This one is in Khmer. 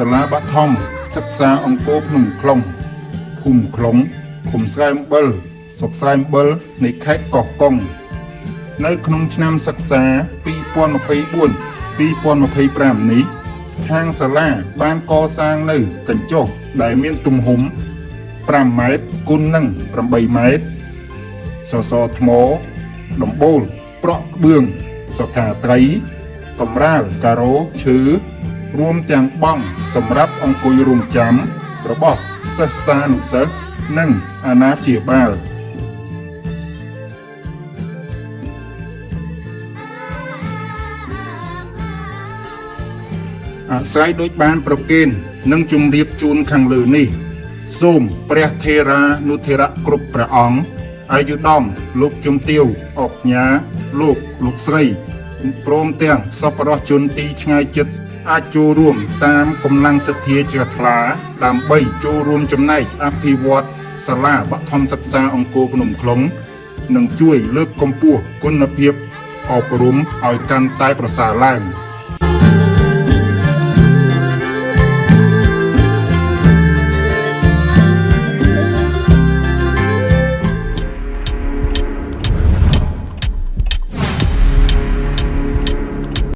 សាលាបឋមសិក្សាអង្គរភ្នំខ្លុងភូមិខ្លុងឃុំស្រែអំបិលស្រុកស្រែអំបិលនៃខេត្តកោះកុងនៅក្នុងឆ្នាំសិក្សា2024-2025នេះខាងសាលាបានកសាងនៅកញ្ចុះដែលមានទំហំ5ម៉ែត្រគុណនឹង8ម៉ែត្រសសរថ្មដំបូលប្រក់ក្បឿងសកាត្រីកម្រាលការ៉ូឈើរួមទាំងបង់សម្រាប់អង្គុយរង់ចាំរបស់សិស្សានុសិស្សនិងអាណាព្យាបាលអាស្រ័យដូចបានប្រកេននិងជម្រាបជូនខាងលើនេះសូមព្រះថេរានុថេរៈគ្រប់ព្រះអង្គអាយុដំលោកជំទាវអុកញ៉ាលោកស្រីព្រមទាំងសប្បុរសជនទីឆ្ងាយជិតអាចចូលរួមតាមកម្លាំងសទ្ធាជ្រះថ្លាដើម្បីចូលរួមចំណែកអភិវឌ្ឍសាលាបឋមសិក្សាអង្គរភ្នំខ្លុងនិងជួយលើកកម្ពស់គុណភាពអប់រំឲ្យកាន់តែប្រសើរឡើង។